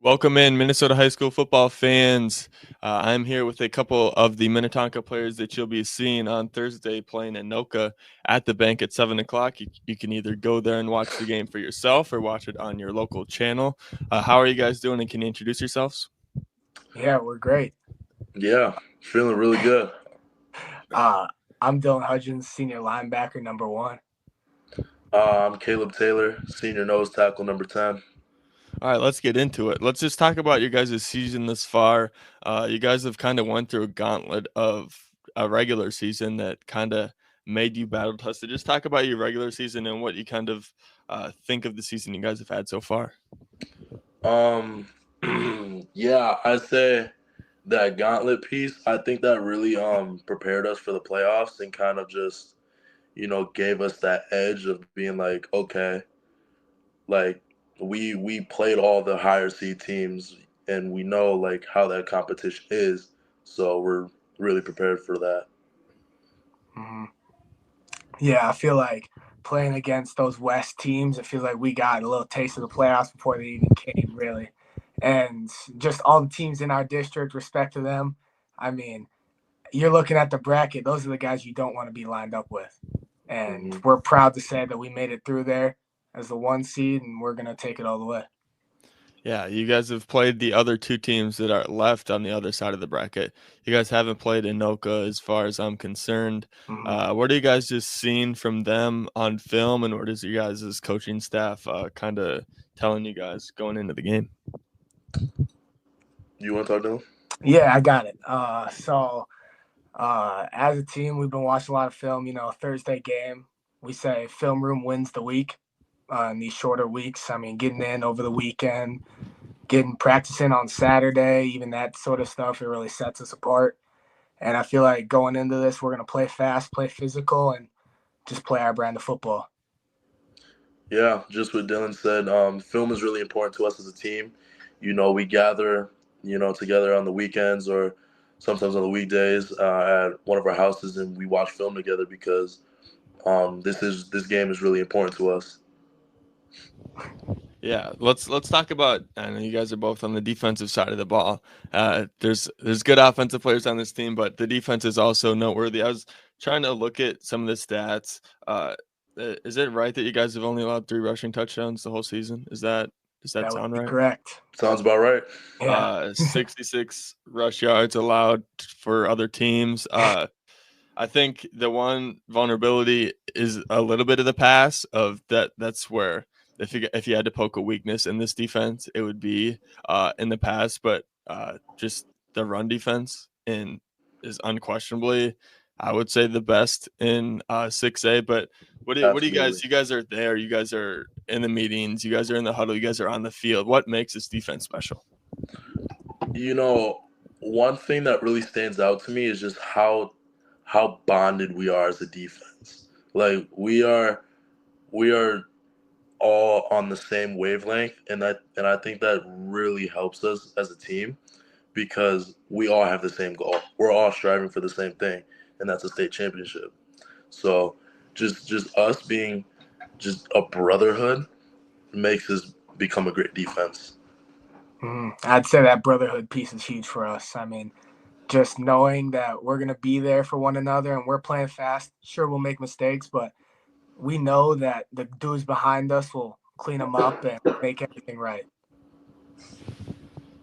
Welcome in, Minnesota high school football fans. I'm here with a couple of the Minnetonka players that you'll be seeing on Thursday playing Anoka at the bank at 7 o'clock. You can either go there and watch the game for yourself or watch it on your local channel. How are you guys doing, and can you introduce yourselves? Yeah, we're great. Yeah, feeling really good. Uh, I'm Dylan Hudgens, senior linebacker, number one. I'm Caleb Taylor, senior nose tackle number 10. All right, let's get into it. Let's just talk about your guys' season thus far. You guys have kind of went through a gauntlet of a regular season that kind of made you battle tested. Just talk about your regular season and what you kind of think of the season you guys have had so far. Um, yeah, I'd say that gauntlet piece, I think that really prepared us for the playoffs and kind of just, gave us that edge of being like, okay, like we played all the higher seed teams and we know like how that competition is. So we're really prepared for that. Mm-hmm. Yeah, I feel like playing against those West teams, it feels like we got a little taste of the playoffs before they even came, really. And just all the teams in our district, respect to them. I mean, you're looking at the bracket, those are the guys you don't want to be lined up with. And Hmm. we're proud to say that we made it through there as the one seed, and we're going to take it all the way. Yeah, you guys have played the other two teams that are left on the other side of the bracket. You guys haven't played Anoka as far as I'm concerned. Mm-hmm. What are you guys just seeing from them on film, and what is your guys' coaching staff kind of telling you guys going into the game? You want to talk to them? Yeah, I got it. As a team, we've been watching a lot of film. Thursday game, we say film room wins the week in these shorter weeks. I mean, getting in over the weekend, getting practicing on Saturday, even that sort of stuff, it really sets us apart. And I feel like going into this, we're going to play fast, play physical, and just play our brand of football. Yeah, just what Dylan said. Film is really important to us as a team. We gather, together on the weekends or sometimes on the weekdays at one of our houses, and we watch film together because this game is really important to us. Yeah, let's talk about. I know you guys are both on the defensive side of the ball. There's good offensive players on this team, but the defense is also noteworthy. I was trying to look at some of the stats. Is it right that you guys have only allowed 3 rushing touchdowns the whole season? Does that That would sound be right? correct. Sounds about right. Yeah. 66 rush yards allowed for other teams. I think the one vulnerability is a little bit of the pass of that. That's where if you had to poke a weakness in this defense, it would be in the pass. But just the run defense is unquestionably, I would say, the best in 6A. But what do you Absolutely. guys? You guys are there. You guys are in the meetings. You guys are in the huddle. You guys are on the field. What makes this defense special? You know, One thing that really stands out to me is just how bonded we are as a defense. Like we are all on the same wavelength, and I think that really helps us as a team because we all have the same goal. We're all striving for the same thing, and that's a state championship. So just us being just a brotherhood makes us become a great defense. I'd say that brotherhood piece is huge for us. I mean, just knowing that we're going to be there for one another and we're playing fast. Sure, we'll make mistakes, but we know that the dudes behind us will clean them up and make everything right.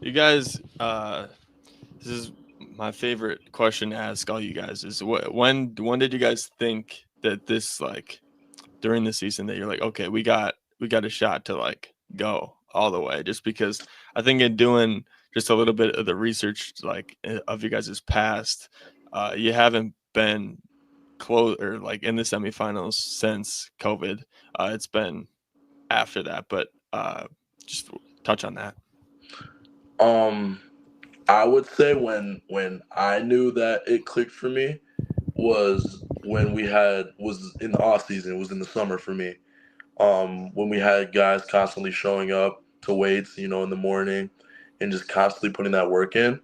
You guys, this is my favorite question to ask all you guys is when did you guys think that this like during the season that you're like, okay, we got a shot to like go all the way, just because I think in doing just a little bit of the research like of you guys' past, you haven't been close or like in the semifinals since COVID. It's been after that, but just touch on that. Um, I would say when I knew that it clicked for me was when we had was in the off season. It was in the summer for me. When we had guys constantly showing up to weights, in the morning, and just constantly putting that work in.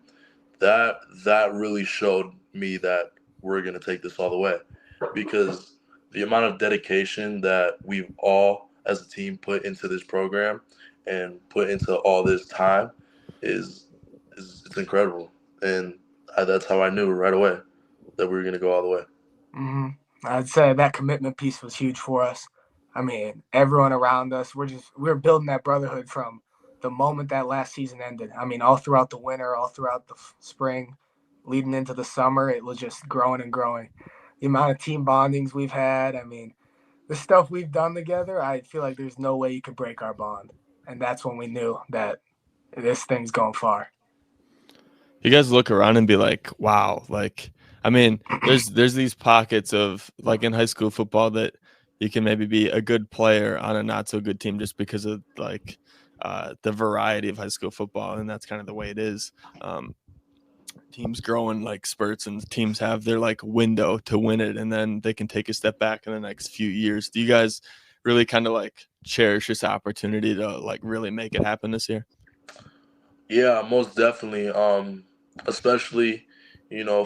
That that really showed me that we're gonna take this all the way, because the amount of dedication that we've all as a team put into this program and put into all this time, is it's incredible, and that's how I knew right away that we were going to go all the way. Mm-hmm. I'd say that commitment piece was huge for us. I mean, everyone around us, we're building that brotherhood from the moment that last season ended. I mean, all throughout the winter, all throughout the spring, leading into the summer, it was just growing and growing. The amount of team bondings we've had, I mean, the stuff we've done together, I feel like there's no way you could break our bond. And that's when we knew that this thing's going far. You guys look around and be like, wow, like, I mean, there's these pockets of like in high school football that you can maybe be a good player on a not so good team just because of like the variety of high school football, and that's kind of the way it is. Teams grow in like spurts, and teams have their like window to win it, and then they can take a step back in the next few years. Do you guys really kind of like cherish this opportunity to like really make it happen this year? Yeah, most definitely. Especially,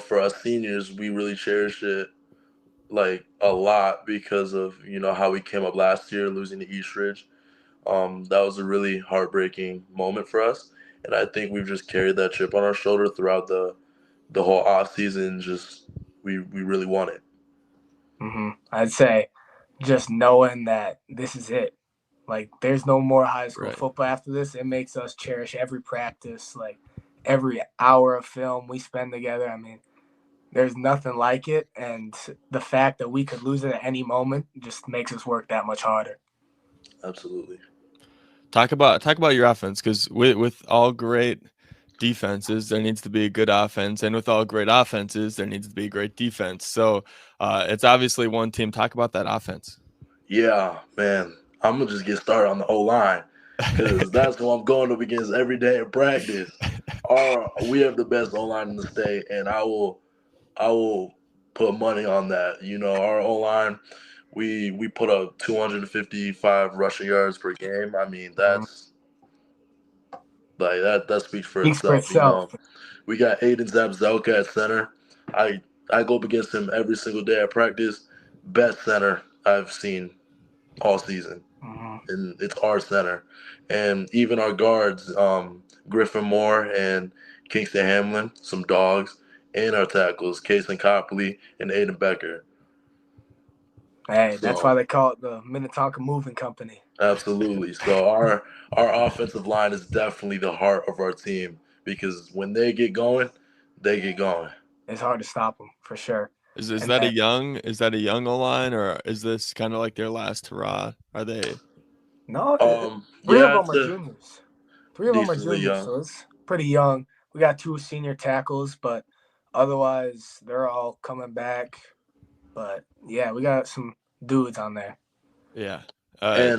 for us seniors, we really cherish it like a lot because of how we came up last year losing to Eastridge. That was a really heartbreaking moment for us, and I think we've just carried that chip on our shoulder throughout the whole off season. Just we really want it. Mm-hmm. I'd say just knowing that this is it. Like, there's no more high school Right. football after this. It makes us cherish every practice, like every hour of film we spend together. I mean, there's nothing like it. And the fact that we could lose it at any moment just makes us work that much harder. Absolutely. Talk about your offense, because with all great defenses, there needs to be a good offense, and with all great offenses, there needs to be a great defense. So it's obviously one team. Talk about that offense. Yeah, man. I'm gonna just get started on the O line because that's who I'm going up against every day in practice. We have the best O line in the state, and I will put money on that. Our O line, we put up 255 rushing yards per game. I mean, Mm-hmm. that's like that speaks for Speaks for itself. itself. We got Aiden Zabzelka at center. I go up against him every single day at practice. Best center I've seen all season, Mm-hmm. and it's our center. And even our guards, Griffin Moore and Kingston Hamlin, some dogs, and our tackles, Kason Copley and Aiden Becker. Hey, that's why So they call it the Minnetonka Moving Company. absolutely. So our offensive line is definitely the heart of our team because when they get going, they get going. It's hard to stop them for sure. Is And that then, a young O line, or is this kind of like their last hurrah? Are they? no, three of Yeah, them it's are a juniors. Three of them are decently juniors, young. so it's pretty young. We got two senior tackles, but otherwise they're all coming back. But yeah, we got some dudes on there. Yeah. Uh,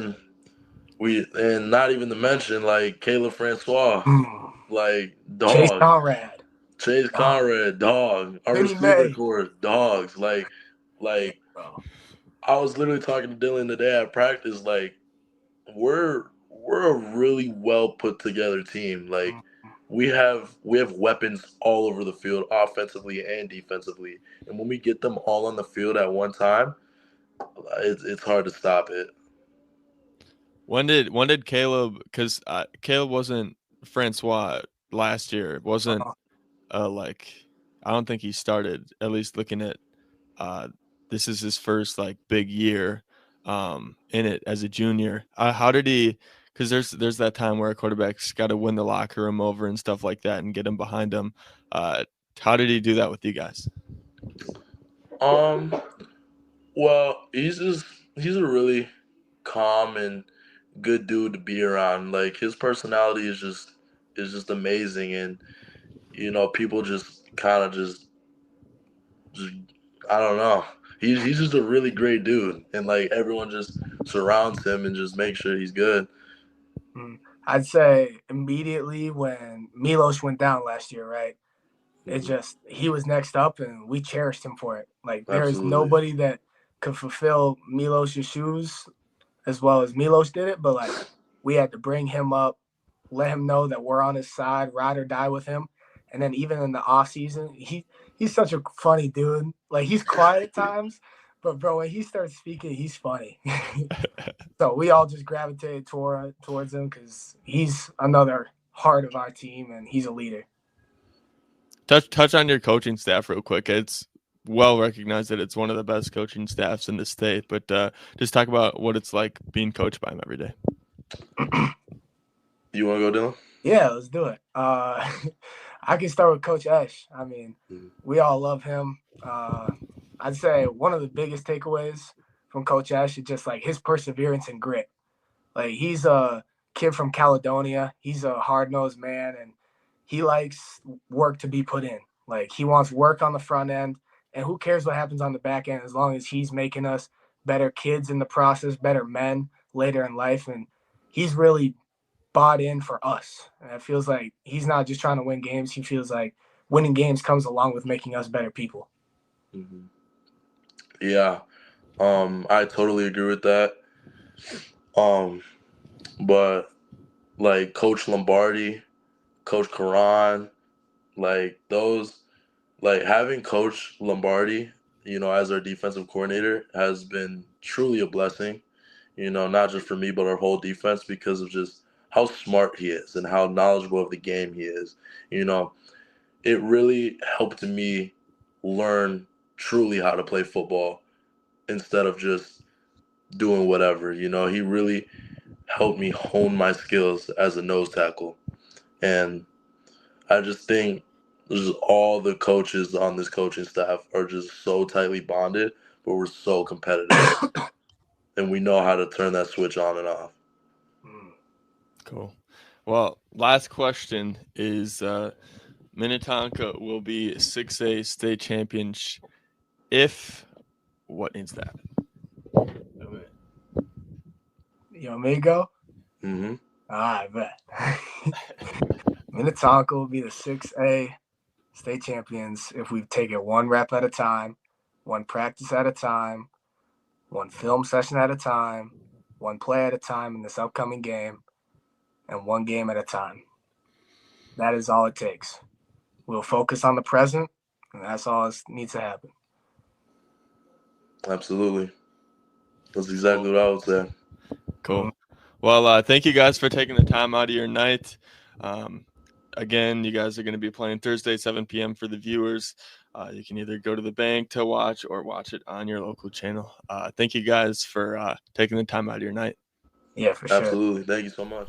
And not even to mention like Caleb Francois, like Chase dog. Conrad, Chase dog. Conrad, dog. Our Vinny receiver May. core, dogs. Yeah, Like bro. I was literally talking to Dylan today at practice. Like we're a really well put together team. Like we have weapons all over the field, offensively and defensively. And when we get them all on the field at one time, it's hard to stop it. when did Caleb? Because Caleb wasn't Francois last year. It wasn't Uh, like, I don't think he started. At least looking at uh, this is his first like big year in it as a junior. How did he? Because there's that time where a quarterback's got to win the locker room over and stuff like that, and get him behind him. Uh, how did he do that with you guys? Um, well, he's a really calm and good dude to be around. Like his personality is just amazing, and people just kind of just I don't know. He's just a really great dude, and like everyone just surrounds him and just makes sure he's good. I'd say immediately when Milos went down last year, right? It's Mhm. just he was next up, and we cherished him for it. Like there is Absolutely. nobody that could fulfill Milos's shoes as well as Milos did it. But like we had to bring him up, let him know that we're on his side, ride or die with him. And then even in the off season, he's such a funny dude. Like he's quiet at times, but bro, when he starts speaking, he's funny. So we all just gravitated towards him because he's another heart of our team, and he's a leader. Touch on your coaching staff real quick. It's well recognized that it's one of the best coaching staffs in the state, but just talk about what it's like being coached by him every day. You want to go, Dylan? Yeah, let's do it. I can start with Coach Esch. I mean, we all love him. I'd say one of the biggest takeaways from Coach Esch is just like his perseverance and grit. Like, he's a kid from Caledonia. He's a hard-nosed man, and he likes work to be put in. Like, he wants work on the front end, and who cares what happens on the back end as long as he's making us better kids in the process, better men later in life. And he's really bought in for us. And it feels like he's not just trying to win games. He feels like winning games comes along with making us better people. Mm-hmm. Yeah, I totally agree with that. But like Coach Lombardi, Coach Karan, like those, like having Coach Lombardi, as our defensive coordinator has been truly a blessing. Not just for me, but our whole defense because of just how smart he is and how knowledgeable of the game he is. It really helped me learn truly how to play football instead of just doing whatever. He really helped me hone my skills as a nose tackle. And I just think just all the coaches on this coaching staff are just so tightly bonded, but we're so competitive. And we know how to turn that switch on and off. Cool. Well, last question is Minnetonka will be 6A state champions if what needs to happen? You want me to go? Mm-hmm. I bet. Minnetonka will be the 6A state champions if we take it one rep at a time, one practice at a time, one film session at a time, one play at a time in this upcoming game, and one game at a time. That is all it takes. We'll focus on the present, and that's all that needs to happen. Absolutely. That's exactly what I would say. Cool. Well, thank you guys for taking the time out of your night. Again, you guys are going to be playing Thursday, 7 p.m. for the viewers. You can either go to the bank to watch or watch it on your local channel. Thank you guys for taking the time out of your night. Yeah, for sure. Absolutely. Thank you so much.